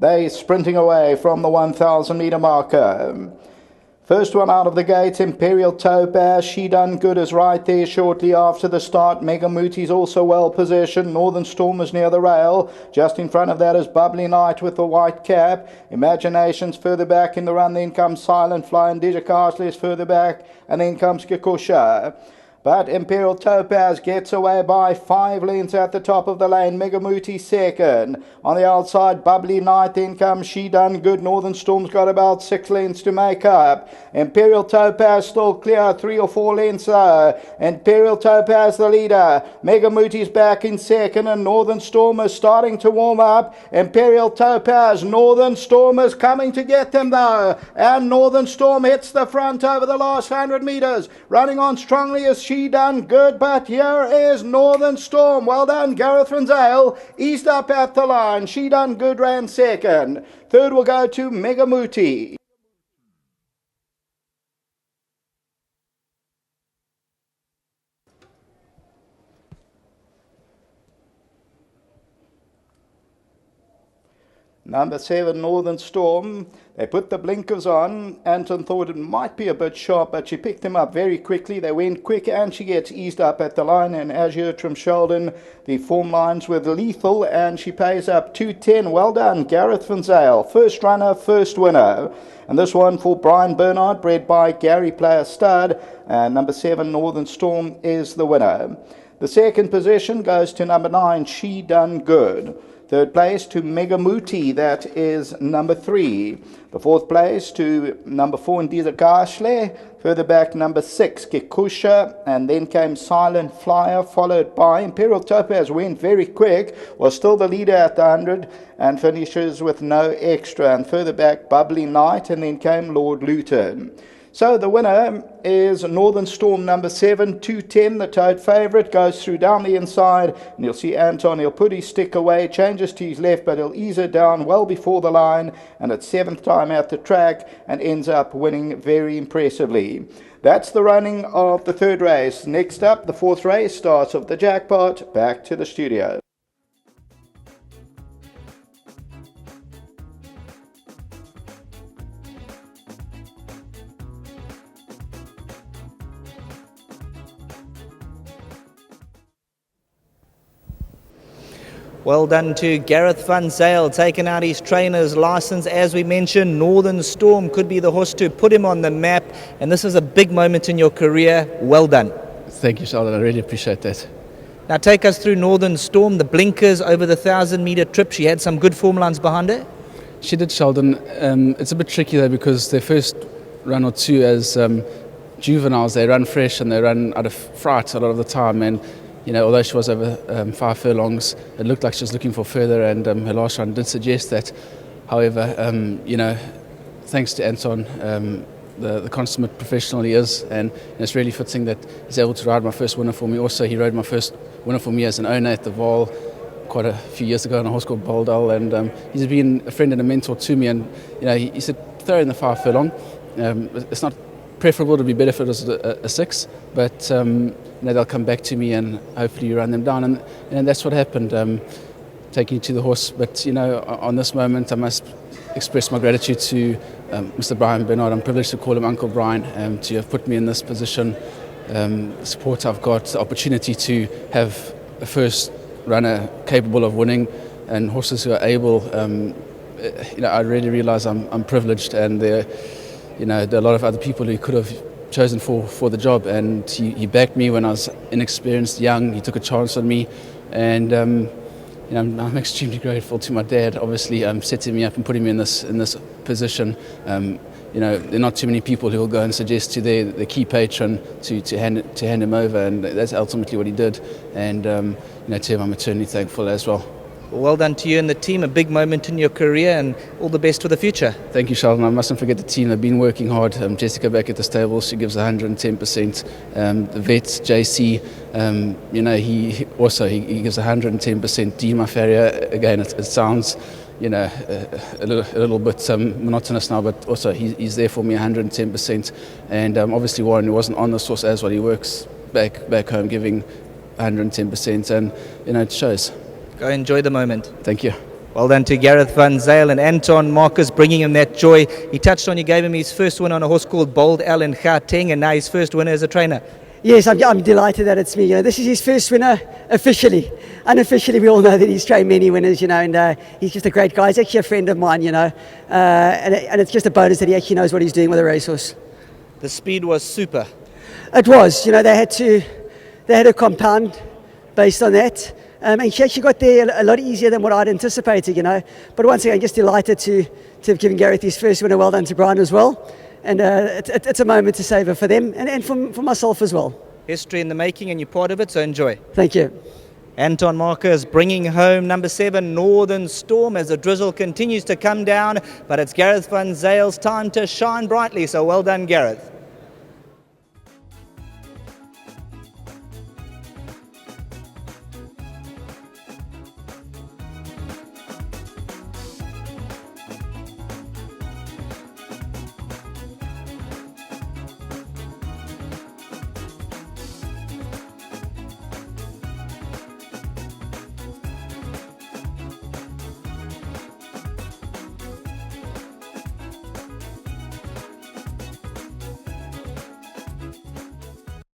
They sprinting away from the 1,000 metre marker. First one out of the gates, Imperial Topaz. She Done Good is right there shortly after the start. Mega Mooty's also well positioned. Northern Storm is near the rail. Just in front of that is Bubbly Night with the white cap. Imagination's further back in the run. Then comes Silent Fly, and Digicastle is further back. And then comes Kikusha. But Imperial Topaz gets away by 5 lengths at the top of the lane. Mega Mooty second. On the outside, Bubbly Night. Then comes She Done Good. Northern Storm's got about 6 lengths to make up. Imperial Topaz still clear, 3 or 4 lengths though. Imperial Topaz the leader. Mega Mooty's back in second, and Northern Storm is starting to warm up. Imperial Topaz, Northern Storm is coming to get them though. And Northern Storm hits the front over the last 100 metres. Running on strongly is She Done Good, but here is Northern Storm. Well done, Gareth Van Zyl. Eased up at the line. She Done Good ran second. Third will go to Mega Mooty. Number 7, Northern Storm. They put the blinkers on. Anton thought it might be a bit sharp, but she picked them up very quickly. They went quick, and she gets eased up at the line. And as you heard from Sheldon, the form lines were lethal, and she pays up 210. Well done, Gareth Van Zyl. First runner, first winner. And this one for Brian Bernard, bred by Gary Player Stud. And number 7, Northern Storm, is the winner. The second position goes to number 9, She Done Good. Third place to Mega Mooty, that is number 3. The fourth place to number 4, Ndiza Gashle. Further back, number 6, Kikusha. And then came Silent Flyer, followed by Imperial Topaz. Went very quick, was still the leader at the 100, and finishes with no extra. And further back, Bubbly Night, and then came Lord Luton. So the winner is Northern Storm, number 7, 210, the tote favourite. Goes through down the inside, and you'll see Anton, he'll put his stick away, changes to his left, but he'll ease it down well before the line, and it's 7th time at the track, and ends up winning very impressively. That's the running of the third race. Next up, the fourth race starts of the jackpot. Back to the studio. Well done to Gareth Van Zyl, taking out his trainer's license. As we mentioned, Northern Storm could be the horse to put him on the map, and this is a big moment in your career. Well done. Thank you, Sheldon. I really appreciate that. Now take us through Northern Storm, the blinkers over the 1,000-metre trip. She had some good form lines behind her. She did, Sheldon. It's a bit tricky though, because their first run or two as juveniles, they run fresh and they run out of fright a lot of the time, and although she was over 5 furlongs, it looked like she was looking for further, and her last run did suggest that. However, thanks to Anton, the consummate professional he is, and it's really fitting that he's able to ride my first winner for me. Also, he rode my first winner for me as an owner at the Vaal quite a few years ago on a horse called Boldal, and he's been a friend and a mentor to me, and he said throw in the 5 furlong. It's not preferable, to be better if it was a 6, but they'll come back to me and hopefully you run them down, and that's what happened, taking you to the horse. But on this moment I must express my gratitude to Mr. Brian Bernard. I'm privileged to call him Uncle Brian, to have put me in this position, the support I've got, the opportunity to have a first runner capable of winning, and horses who are able. I really realise I'm privileged, and there are a lot of other people who could have chosen for the job, and he backed me when I was inexperienced, young. He took a chance on me, and I'm extremely grateful to my dad, obviously, setting me up and putting me in this position. There are not too many people who will go and suggest to their key patron to hand him over, and that's ultimately what he did. And to him I'm eternally thankful as well. Well done to you and the team, a big moment in your career, and all the best for the future. Thank you, Sheldon. I mustn't forget the team. They've been working hard. Jessica back at the stable, she gives 110%. The vet, JC, he gives 110%. Dean Farrier, again, it sounds a little bit monotonous now, but also he's there for me 110%. And obviously Warren, who wasn't on the source as well, he works back home giving 110%, and it shows. Go enjoy the moment. Thank you. Well done to Gareth van Zyl and Anton Marcus, bringing him that joy. He touched on, you gave him his first win on a horse called Bold L in Gauteng, and now his first winner as a trainer. Yes, I'm delighted that it's me. This is his first winner officially. Unofficially, we all know that he's trained many winners, and he's just a great guy. He's actually a friend of mine, and it's just a bonus that he actually knows what he's doing with a racehorse. The speed was super. It was, they had to compound based on that. And she actually got there a lot easier than what I'd anticipated, But once again, just delighted to have given Gareth his first winner. Well done to Brian as well. And it's a moment to savour for them and for myself as well. History in the making, and you're part of it, so enjoy. Thank you. Anton Marcus bringing home number 7, Northern Storm, as the drizzle continues to come down. But it's Gareth van Zyl's time to shine brightly, so well done, Gareth.